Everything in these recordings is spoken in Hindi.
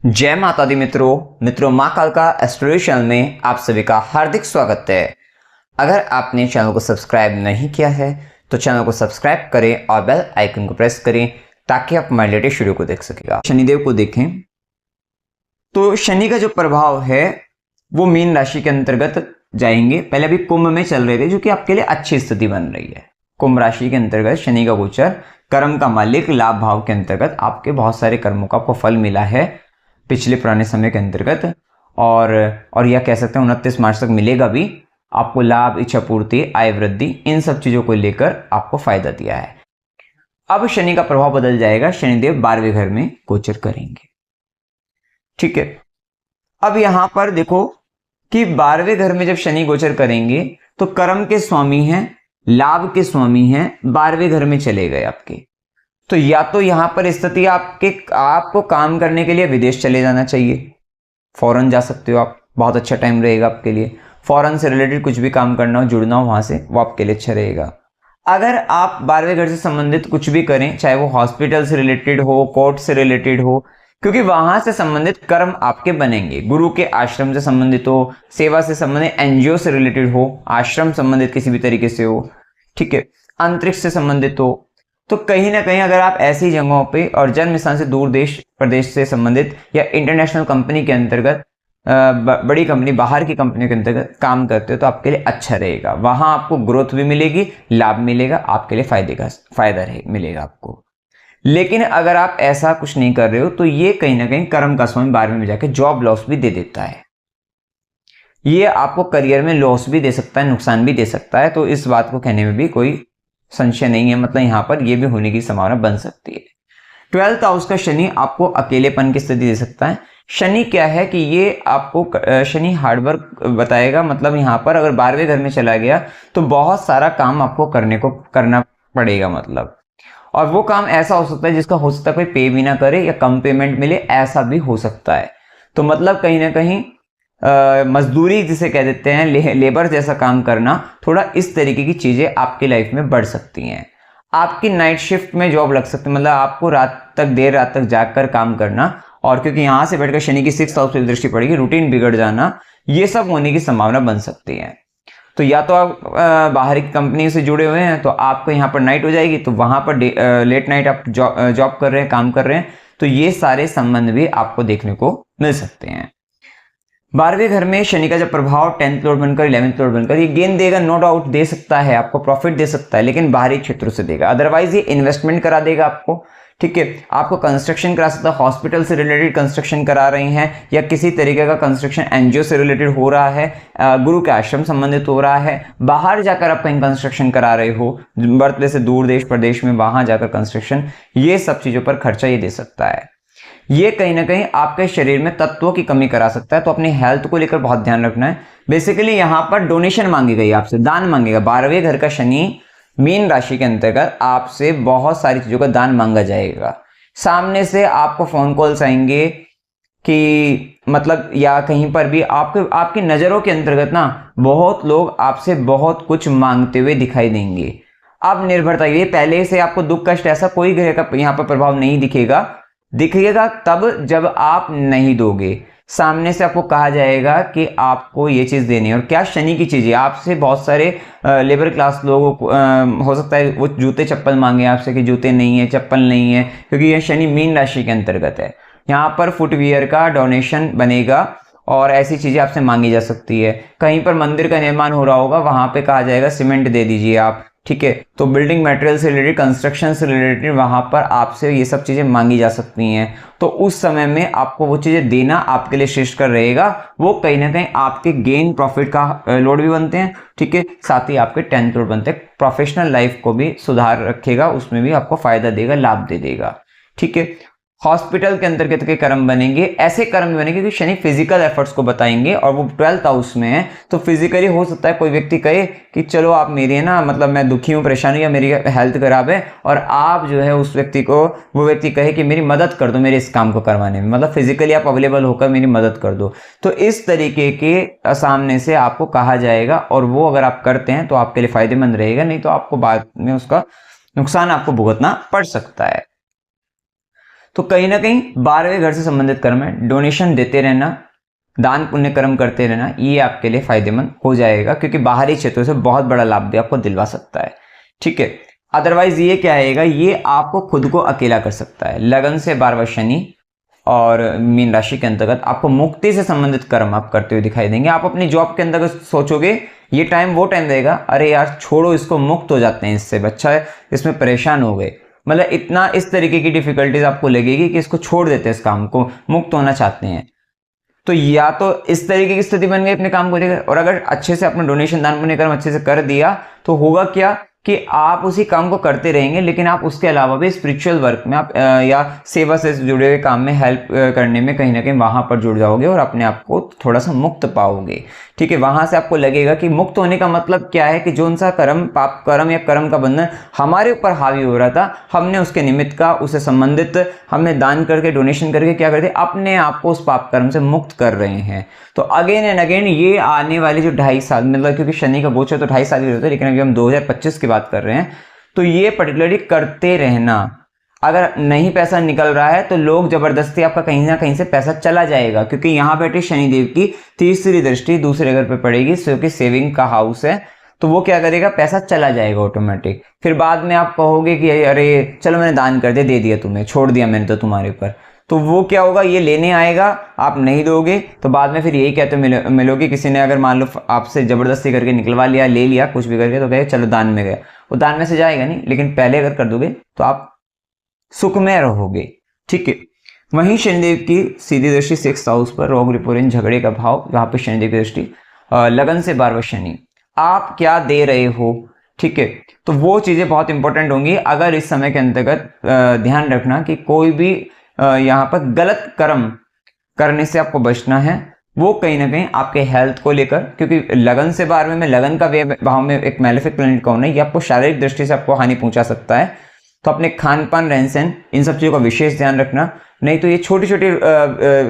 जय माता दी मित्रों माँ कालका एस्ट्रोलॉजी चैनल में आप सभी का हार्दिक स्वागत है। अगर आपने चैनल को सब्सक्राइब नहीं किया है तो चैनल को सब्सक्राइब करें और बेल आइकन को प्रेस करें ताकि आप हमारे लेटेस्ट वीडियो को देख सकेगा। शनिदेव को देखें तो शनि का जो प्रभाव है वो मीन राशि के अंतर्गत जाएंगे। पहले अभी कुंभ में चल रहे थे जो कि आपके लिए अच्छी स्थिति बन रही है। कुंभ राशि के अंतर्गत शनि का गोचर कर्म का मालिक लाभ भाव के अंतर्गत आपके बहुत सारे कर्मों का आपको फल मिला है पिछले पुराने समय के अंतर्गत और यह कह सकते हैं 29 मार्च तक मिलेगा भी आपको लाभ, इच्छा पूर्ति, आय वृद्धि, इन सब चीजों को लेकर आपको फायदा दिया है। अब शनि का प्रभाव बदल जाएगा, शनिदेव 12वें घर में गोचर करेंगे। ठीक है, अब यहां पर देखो कि 12वें घर में जब शनि गोचर करेंगे तो कर्म के स्वामी हैं, लाभ के स्वामी हैं, 12वें घर में चले गए आपके। तो या तो यहां पर स्थिति आपको काम करने के लिए विदेश चले जाना चाहिए, फॉरेन जा सकते हो आप, बहुत अच्छा टाइम रहेगा आपके लिए। फॉरेन से रिलेटेड कुछ भी काम करना हो, जुड़ना हो वहां से, वो आपके लिए अच्छा रहेगा। अगर आप 12वें घर से संबंधित कुछ भी करें, चाहे वो हॉस्पिटल से रिलेटेड हो, कोर्ट से रिलेटेड हो, क्योंकि वहां से संबंधित कर्म आपके बनेंगे। गुरु के आश्रम से संबंधित हो, सेवा से संबंधित, एनजीओ से रिलेटेड हो, आश्रम संबंधित किसी भी तरीके से हो, ठीक है, अंतरिक्ष से संबंधित हो, तो कहीं ना कहीं अगर आप ऐसी जगहों पे और जन्म स्थान से दूर देश प्रदेश से संबंधित या इंटरनेशनल कंपनी के अंतर्गत, बड़ी कंपनी, बाहर की कंपनी के अंतर्गत काम करते हो तो आपके लिए अच्छा रहेगा। वहां आपको ग्रोथ भी मिलेगी, लाभ मिलेगा, आपके लिए फायदा मिलेगा आपको। लेकिन अगर आप ऐसा कुछ नहीं कर रहे हो तो ये कहीं ना कहीं कर्म का स्वामी 12वें में जाकर जॉब लॉस भी दे देता है। ये आपको करियर में लॉस भी दे सकता है, नुकसान भी दे सकता है। तो इस बात को कहने में भी कोई संशय नहीं है, मतलब यहां पर यह भी होने की संभावना बन सकती है। 12th हाउस का शनि आपको अकेलेपन की स्थिति दे सकता है। शनि क्या है कि ये आपको शनि हार्डवर्क बताएगा, मतलब यहां पर अगर 12वें घर में चला गया तो बहुत सारा काम आपको करना पड़ेगा, मतलब, और वो काम ऐसा हो सकता है जिसका हो सकता है कोई पे भी ना करे या कम पेमेंट मिले, ऐसा भी हो सकता है। तो मतलब कहीं ना कहीं मजदूरी जिसे कह देते हैं, लेबर जैसा काम करना, थोड़ा इस तरीके की चीजें आपकी लाइफ में बढ़ सकती हैं। आपकी नाइट शिफ्ट में जॉब लग सकती है, मतलब आपको देर रात तक जागकर काम करना, और क्योंकि यहां से बैठकर शनि की 6th हाउस पर दृष्टि पड़ेगी, रूटीन बिगड़ जाना, ये सब होने की संभावना बन सकती है। तो या तो आप बाहर की कंपनी से जुड़े हुए हैं तो आपको यहाँ पर नाइट हो जाएगी, तो वहां पर लेट नाइट आप जॉब कर रहे हैं, काम कर रहे हैं, तो ये सारे संबंध भी आपको देखने को मिल सकते हैं। 12वें घर में शनि का जब प्रभाव 10th लॉर्ड बनकर 11th लॉर्ड बनकर ये गेन देगा, नो डाउट दे सकता है, आपको प्रॉफिट दे सकता है, लेकिन बाहरी क्षेत्रों से देगा। अदरवाइज ये इन्वेस्टमेंट करा देगा आपको, ठीक है, आपको कंस्ट्रक्शन करा सकता है, हॉस्पिटल से रिलेटेड कंस्ट्रक्शन करा रहे हैं या किसी तरीके का कंस्ट्रक्शन एनजीओ से रिलेटेड हो रहा है, गुरु के आश्रम संबंधित हो रहा है, बाहर जाकर आप कहीं कंस्ट्रक्शन करा रहे हो, बर्थ प्लेस से दूर देश प्रदेश में, वहां जाकर कंस्ट्रक्शन, ये सब चीजों पर खर्चा ये दे सकता है। ये कहीं ना कहीं आपके शरीर में तत्वों की कमी करा सकता है, तो अपनी हेल्थ को लेकर बहुत ध्यान रखना है। बेसिकली यहां पर डोनेशन मांगी गई, आपसे दान मांगेगा। 12वें घर का शनि मीन राशि के अंतर्गत आपसे बहुत सारी चीजों का दान मांगा जाएगा। सामने से आपको फोन कॉल्स आएंगे कि मतलब, या कहीं पर भी आपकी नजरों के अंतर्गत ना बहुत लोग आपसे बहुत कुछ मांगते हुए दिखाई देंगे। अब निर्भरता, ये पहले से आपको दुख कष्ट ऐसा कोई ग्रह का यहाँ पर प्रभाव नहीं दिखेगा तब जब आप नहीं दोगे। सामने से आपको कहा जाएगा कि आपको ये चीज देनी है, और क्या शनि की चीज है। आपसे बहुत सारे लेबर क्लास लोगों को हो सकता है वो जूते चप्पल मांगे आपसे कि जूते नहीं है, चप्पल नहीं है, क्योंकि यह शनि मीन राशि के अंतर्गत है। यहाँ पर फुटवियर का डोनेशन बनेगा और ऐसी चीजें आपसे मांगी जा सकती है। कहीं पर मंदिर का निर्माण हो रहा होगा, वहां पे कहा जाएगा सीमेंट दे दीजिए आप, ठीक है। तो बिल्डिंग मटेरियल से रिलेटेड, कंस्ट्रक्शन से रिलेटेड वहां पर आपसे ये सब चीजें मांगी जा सकती हैं। तो उस समय में आपको वो चीजें देना आपके लिए श्रेष्ठ कर रहेगा। वो कहीं ना कहीं आपके गेन प्रॉफिट का लोड भी बनते हैं, ठीक है, साथ ही आपके 10th लोड बनते हैं। प्रोफेशनल लाइफ को भी सुधार रखेगा, उसमें भी आपको फायदा देगा, लाभ दे देगा, ठीक है। हॉस्पिटल के अंतर्गत के कर्म बनेंगे, ऐसे कर्म बनेंगे कि शनि फिजिकल एफर्ट्स को बताएंगे, और वो 12th हाउस में है। तो फिजिकली हो सकता है कोई व्यक्ति कहे कि चलो आप मेरी है ना, मतलब मैं दुखी हूं, परेशान हूं, या मेरी हेल्थ खराब है, और आप जो है उस व्यक्ति को, वो व्यक्ति कहे कि मेरी मदद कर दो मेरे इस काम को करवाने में, मतलब फिजिकली आप अवेलेबल होकर मेरी मदद कर दो। तो इस तरीके के सामने से आपको कहा जाएगा, और वो अगर आप करते हैं तो आपके लिए फायदेमंद रहेगा, नहीं तो आपको बाद में उसका नुकसान आपको भुगतना पड़ सकता है। तो कहीं ना कहीं 12वें घर से संबंधित कर्म है, डोनेशन देते रहना, दान पुण्य कर्म करते रहना, ये आपके लिए फायदेमंद हो जाएगा, क्योंकि बाहरी क्षेत्रों से बहुत बड़ा लाभ भी आपको दिलवा सकता है। ठीक है, अदरवाइज ये क्या आएगा, ये आपको खुद को अकेला कर सकता है। लगन से 12वां शनि और मीन राशि के अंतर्गत आपको मुक्ति से संबंधित कर्म आप करते हुए दिखाई देंगे। आप अपनी जॉब के अंतर्गत सोचोगे ये टाइम वो टाइम रहेगा, अरे यार छोड़ो इसको, मुक्त हो जाते हैं इससे, बच्चा है इसमें परेशान हो गए, मतलब इतना इस तरीके की डिफिकल्टीज आपको लगेगी कि इसको छोड़ देते हैं, इस काम को मुक्त होना चाहते हैं। तो या तो इस तरीके की स्थिति बन गई अपने काम को लेकर, और अगर अच्छे से अपना डोनेशन दान पुण्य कर्म अच्छे से कर दिया तो होगा क्या कि आप उसी काम को करते रहेंगे, लेकिन आप उसके अलावा भी स्पिरिचुअल वर्क में आप या सेवा से जुड़े हुए काम में हेल्प करने में कहीं ना कहीं वहां पर जुड़ जाओगे और अपने आप को थोड़ा सा मुक्त पाओगे। ठीक है, वहां से आपको लगेगा कि मुक्त होने का मतलब क्या है कि जो उनसा कर्म, पाप कर्म या कर्म का बंधन हमारे ऊपर हावी हो रहा था, हमने उसके निमित्त का, उससे संबंधित हमने दान करके, डोनेशन करके क्या करते, अपने आप को उस पाप कर्म से मुक्त कर रहे हैं। तो अगेन एंड अगेन ये आने वाले जो 2.5 साल, मतलब क्योंकि शनि का गोचर तो 2.5 साल की होता है, लेकिन अभी हम 2025 की बात कर रहे हैं, तो ये पर्टिकुलरली करते रहना। अगर नहीं पैसा निकल रहा है तो लोग जबरदस्ती आपका कहीं ना कहीं से पैसा चला जाएगा, क्योंकि यहाँ बैठे शनिदेव की तीसरी दृष्टि दूसरे घर पे पड़ेगी, क्योंकि सेविंग का हाउस है, तो वो क्या करेगा, पैसा चला जाएगा ऑटोमेटिक। फिर बाद में आप कहोगे कि अरे चलो मैंने दान कर दिया, दे दिया तुम्हें, छोड़ दिया मैंने तो तुम्हारे ऊपर, तो वो क्या होगा, ये लेने आएगा, आप नहीं दोगे तो बाद में फिर यही कहते मिलोगे। किसी ने अगर मान लो आपसे जबरदस्ती करके निकलवा लिया, ले लिया कुछ भी करके, तो कहे चलो दान में गया, वो दान में से जाएगा नहीं, लेकिन पहले अगर कर दोगे तो आप सुख में रहोगे। ठीक है, वहीं शनिदेव की सीधी दृष्टि 6th हाउस पर, रोग रिपोरेन झगड़े का भाव, वहां पर शनिदेव की दृष्टि, लगन से 12वां शनि, आप क्या दे रहे हो। ठीक है, तो वो चीजें बहुत इंपॉर्टेंट होंगी। अगर इस समय के अंतर्गत ध्यान रखना कि कोई भी यहाँ पर गलत कर्म करने से आपको बचना है, वो कहीं ना कहीं आपके हेल्थ को लेकर, क्योंकि लगन से 12वें में, लगन का भाव में एक मैलेफिक प्लैनेट कौन है, ये आपको शारीरिक दृष्टि से आपको हानि पहुंचा सकता है। तो अपने खान पान, रहन सहन, इन सब चीजों का विशेष ध्यान रखना, नहीं तो ये छोटी छोटी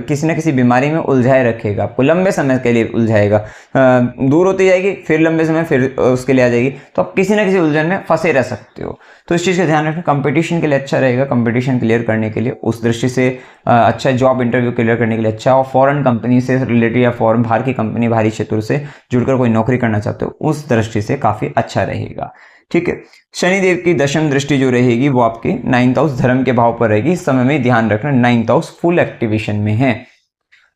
किसी न किसी बीमारी में उलझाए रखेगा, आपको लंबे समय के लिए उलझाएगा, दूर होती जाएगी, फिर लंबे समय फिर उसके लिए आ जाएगी, तो आप किसी न किसी उलझन में फंसे रह सकते हो। तो इस चीज़ का ध्यान रखना। कंपटीशन के लिए अच्छा रहेगा, कंपटीशन क्लियर करने के लिए उस दृष्टि से अच्छा, जॉब इंटरव्यू क्लियर करने के लिए अच्छा, और फॉरेन कंपनी से रिलेटेड या फॉरेन बाहर की कंपनी, बाहरी क्षेत्रों से जुड़कर कोई नौकरी करना चाहते हो, उस दृष्टि से काफ़ी अच्छा रहेगा। ठीक है, शनिदेव की दशम दृष्टि जो रहेगी वो आपके 9th हाउस धर्म के भाव पर रहेगी। इस समय में ध्यान रखना 9th हाउस फुल एक्टिवेशन में है।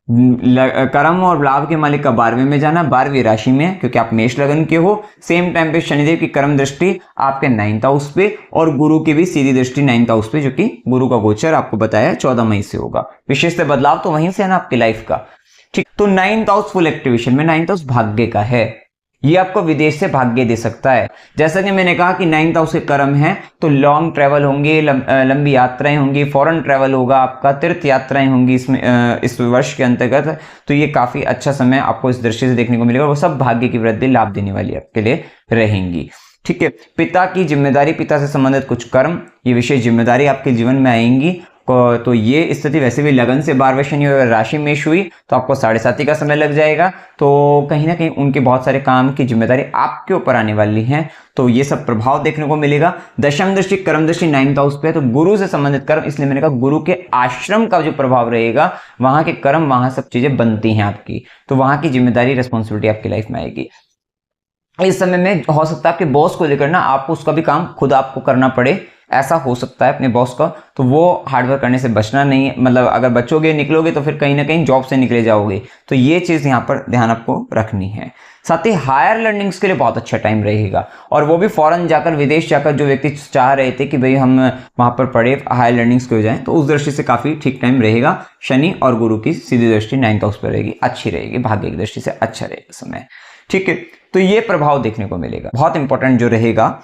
कर्म और लाभ के मालिक का 12वें में जाना, 12वीं राशि में, क्योंकि आप मेष लगन के हो। सेम टाइम पे शनिदेव की कर्म दृष्टि आपके 9th हाउस पे, और गुरु की भी सीधी दृष्टि 9th हाउस पे, जो कि गुरु का गोचर आपको बताया 14 मई से होगा। विशेष से बदलाव तो वहीं से है ना आपकी लाइफ का। ठीक, तो 9th हाउस फुल एक्टिवेशन में, 9th हाउस भाग्य का है, ये आपको विदेश से भाग्य दे सकता है। जैसा कि मैंने कहा कि 9th हाउस के कर्म है, तो लॉन्ग ट्रैवल होंगे, लंबी यात्राएं होंगी, फॉरेन ट्रैवल होगा आपका, तीर्थ यात्राएं होंगी इसमें इस वर्ष के अंतर्गत। तो ये काफी अच्छा समय आपको इस दृष्टि से देखने को मिलेगा, वो सब भाग्य की वृद्धि, लाभ देने वाली आपके लिए रहेंगी। ठीक है, पिता की जिम्मेदारी, पिता से संबंधित कुछ कर्म, ये विशेष जिम्मेदारी आपके जीवन में आएंगी। तो ये स्थिति वैसे भी लगन से 12वें शनि और राशि मेष हुई, तो आपको 7.5 का समय लग जाएगा, तो कहीं ना कहीं उनके बहुत सारे काम की जिम्मेदारी आपके ऊपर आने वाली है, तो ये सब प्रभाव देखने को मिलेगा। दशम दृष्टि, कर्म दृष्टि 9th हाउस पे, तो गुरु से संबंधित कर्म, इसलिए मैंने कहा गुरु के आश्रम का जो प्रभाव रहेगा, वहां के कर्म, वहां सब चीजें बनती हैं आपकी, तो वहां की जिम्मेदारी, रिस्पॉन्सिबिलिटी आपकी लाइफ में आएगी। इस समय में हो सकता है आपके बॉस को लेकर ना आपको उसका भी काम खुद आपको करना पड़े, ऐसा हो सकता है अपने बॉस का, तो वो हार्डवर्क करने से बचना नहीं है, मतलब अगर बचोगे, निकलोगे तो फिर कहीं ना कहीं जॉब से निकले जाओगे, तो ये चीज यहाँ पर ध्यान आपको रखनी है। साथ ही हायर लर्निंग्स के लिए बहुत अच्छा टाइम रहेगा, और वो भी फॉरेन जाकर, विदेश जाकर, जो व्यक्ति चाह रहे थे कि भाई हम वहां पर पढ़े, हायर लर्निंग्स के हो जाए, तो उस दृष्टि से काफी ठीक टाइम रहेगा। शनि और गुरु की सीधी दृष्टि 9th हाउस पर रहेगी, अच्छी रहेगी, भाग्य की दृष्टि से अच्छा रहेगा समय। ठीक है, तो ये प्रभाव देखने को मिलेगा। बहुत इंपॉर्टेंट जो रहेगा,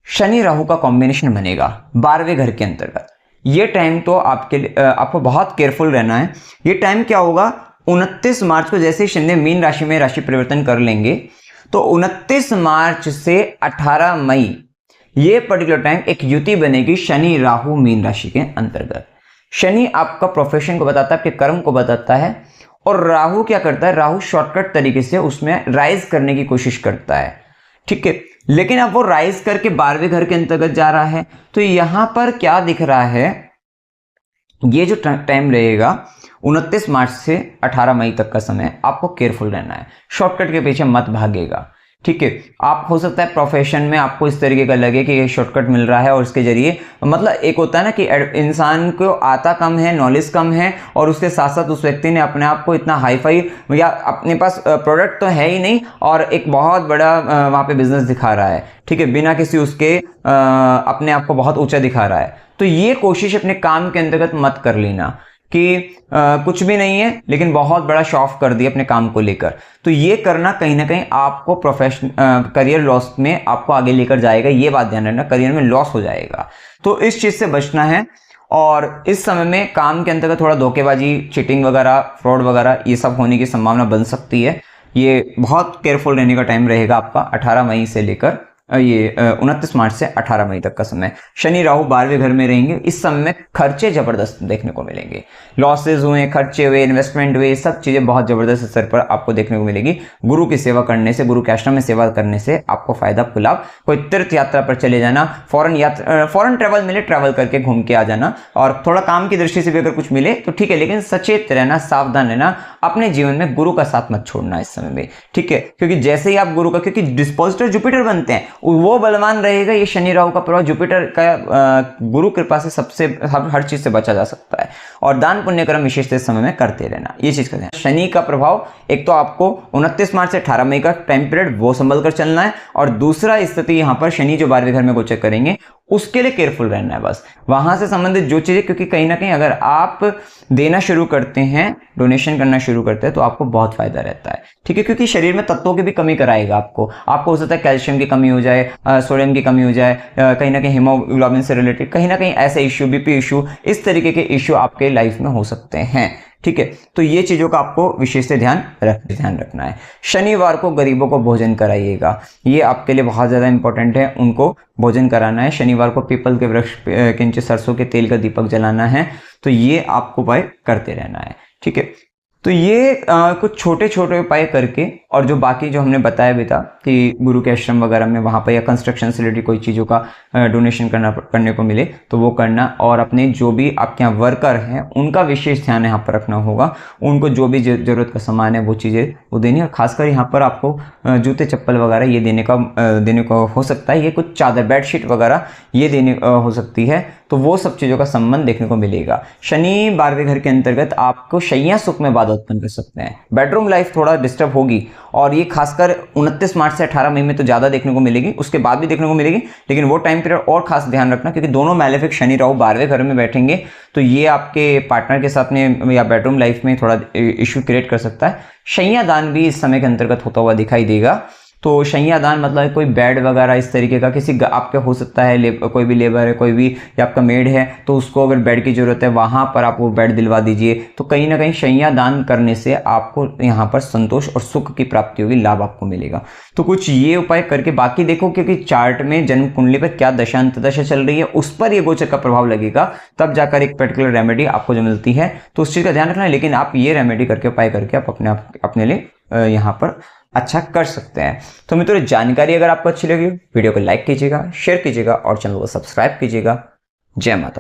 शनि राहु का कॉम्बिनेशन बनेगा 12वें घर के अंतर्गत। ये टाइम तो आपके लिए आपको बहुत केयरफुल रहना है। ये टाइम क्या होगा, 29 मार्च को जैसे शनि मीन राशि में राशि परिवर्तन कर लेंगे, तो 29 मार्च से 18 मई ये पर्टिकुलर टाइम एक युति बनेगी शनि राहु मीन राशि के अंतर्गत। शनि आपका प्रोफेशन को बताता है, आपके कर्म को बताता है, और राहु क्या करता है, राहु शॉर्टकट तरीके से उसमें राइज करने की कोशिश करता है। ठीक है, लेकिन अब वो राइज करके 12वें घर के अंतर्गत जा रहा है, तो यहां पर क्या दिख रहा है ये जो टाइम रहेगा 29 मार्च से 18 मई तक का समय, आपको केयरफुल रहना है, शॉर्टकट के पीछे मत भागेगा। ठीक है, आप हो सकता है प्रोफेशन में आपको इस तरीके का लगे कि ये शॉर्टकट मिल रहा है और उसके जरिए, मतलब एक होता है ना कि इंसान को आता कम है, नॉलेज कम है, और उसके साथ साथ उस व्यक्ति ने अपने आप को इतना हाई फाई, या अपने पास प्रोडक्ट तो है ही नहीं और एक बहुत बड़ा वहाँ पे बिजनेस दिखा रहा है, ठीक है, बिना किसी उसके अपने आप को बहुत ऊंचा दिखा रहा है। तो ये कोशिश अपने काम के अंतर्गत मत कर लेना कि कुछ भी नहीं है लेकिन बहुत बड़ा शो ऑफ कर दिया अपने काम को लेकर। तो ये करना कहीं ना कहीं आपको करियर लॉस में आपको आगे लेकर जाएगा, ये बात ध्यान रखना, करियर में लॉस हो जाएगा। तो इस चीज से बचना है। और इस समय में काम के अंतर्गत थोड़ा धोखेबाजी, चीटिंग वगैरह, फ्रॉड वगैरह ये सब होने की संभावना बन सकती है। ये बहुत केयरफुल रहने का टाइम रहेगा आपका 18 मई से लेकर ये 29 मार्च से 18 मई तक का समय। शनि राहु 12वें घर में रहेंगे। इस समय में खर्चे जबरदस्त देखने को मिलेंगे, लॉसेज हुए, खर्चे हुए, इन्वेस्टमेंट हुए, सब चीजें बहुत जबरदस्त स्तर पर आपको देखने को मिलेगी। गुरु की सेवा करने से, गुरु के आश्रम में सेवा करने से आपको फायदा लाभ। कोई तीर्थ यात्रा पर चले जाना, फॉरेन ट्रैवल मिले, ट्रैवल करके घूम के आ जाना, और थोड़ा काम की दृष्टि से भी अगर कुछ मिले तो ठीक है, लेकिन सचेत रहना, सावधान रहना, अपने जीवन में गुरु का साथ मत छोड़ना इस समय में। ठीक है, क्योंकि जैसे ही आप गुरु का, क्योंकि डिस्पोजिटर जुपिटर बनते हैं, वो बलवान रहेगा। ये शनि राहु का प्रभाव, जुपिटर का गुरु कृपा से सबसे हर चीज से बचा जा सकता है। और दान पुण्य कर्म विशेष समय में करते रहना, ये चीज का ध्यान। शनि का प्रभाव एक तो आपको 29 मार्च से 18 मई का टाइम पीरियड वो संभल कर चलना है, और दूसरा स्थिति यहां पर शनि जो 12वें घर में गोचर करेंगे उसके लिए केयरफुल रहना है बस। वहां से संबंधित जो चीजें, क्योंकि कहीं ना कहीं अगर आप देना शुरू करते हैं, डोनेशन करना शुरू करते हैं, तो आपको बहुत फायदा रहता है। ठीक है, क्योंकि शरीर में तत्वों की भी कमी कराएगा आपको हो सकता है कैल्शियम की कमी हो जाए, सोडियम की कमी हो जाए, कहीं ना कहीं हीमोग्लोबिन से रिलेटेड कहीं ना कहीं ऐसे इश्यू, बीपी इश्यू, इस तरीके के इश्यू आपके लाइफ में हो सकते हैं। ठीक है, तो ये चीजों का आपको विशेष ध्यान रखना है। शनिवार को गरीबों को भोजन कराइएगा, ये आपके लिए बहुत ज्यादा इंपॉर्टेंट है, उनको भोजन कराना है। शनिवार को पीपल के वृक्ष के नीचे सरसों के तेल का दीपक जलाना है। तो ये आपको उपाय करते रहना है। ठीक है, तो ये कुछ छोटे छोटे उपाय करके, और जो बाकी जो हमने बताया भी था कि गुरु के आश्रम वगैरह में वहाँ पर या कंस्ट्रक्शन से रिलेटेड कोई चीज़ों का डोनेशन करने को मिले तो वो करना, और अपने जो भी आपके यहाँ वर्कर हैं उनका विशेष ध्यान यहाँ पर रखना होगा। उनको जो भी जरूरत का सामान है वो चीज़ें वो देनी, और खासकर यहाँ पर आपको जूते चप्पल वगैरह ये देने को हो सकता है। ये कुछ चादर, बेडशीट वगैरह ये देने हो सकती है। तो वो सब चीज़ों का संबंध देखने को मिलेगा। शनि 12वें घर के अंतर्गत आपको शैया सुख में बाधा उत्पन्न कर सकते हैं, बेडरूम लाइफ थोड़ा डिस्टर्ब होगी, और ये खासकर 29 मार्च से 18 मई में तो ज़्यादा देखने को मिलेगी, उसके बाद भी देखने को मिलेगी, लेकिन वो टाइम पीरियड और खास ध्यान रखना, क्योंकि दोनों मैलेफिक शनि राहु 12वें घर में बैठेंगे, तो ये आपके पार्टनर के साथ में या बेडरूम लाइफ में थोड़ा इश्यू क्रिएट कर सकता है। शैया दान भी इस समय के अंतर्गत होता हुआ दिखाई देगा। तो शैया दान मतलब कोई बेड वगैरह इस तरीके का, किसी आपके हो सकता है कोई भी लेबर है, कोई भी या आपका मेड है, तो उसको अगर बेड की जरूरत है वहां पर आप वो बेड दिलवा दीजिए। तो कहीं ना कहीं शैया दान करने से आपको यहाँ पर संतोष और सुख की प्राप्ति होगी, लाभ आपको मिलेगा। तो कुछ ये उपाय करके, बाकी देखो क्योंकि चार्ट में जन्म कुंडली पर क्या दशा अंतदशा चल रही है उस पर ये गोचर का प्रभाव लगेगा, तब जाकर एक पर्टिकुलर रेमेडी आपको जो मिलती है, तो उस चीज का ध्यान रखना है। लेकिन आप ये रेमेडी करके, उपाय करके आप अपने लिए यहाँ पर अच्छा कर सकते हैं। तो मित्रों, जानकारी अगर आपको अच्छी लगी, वीडियो को लाइक कीजिएगा, शेयर कीजिएगा और चैनल को सब्सक्राइब कीजिएगा। जय माता।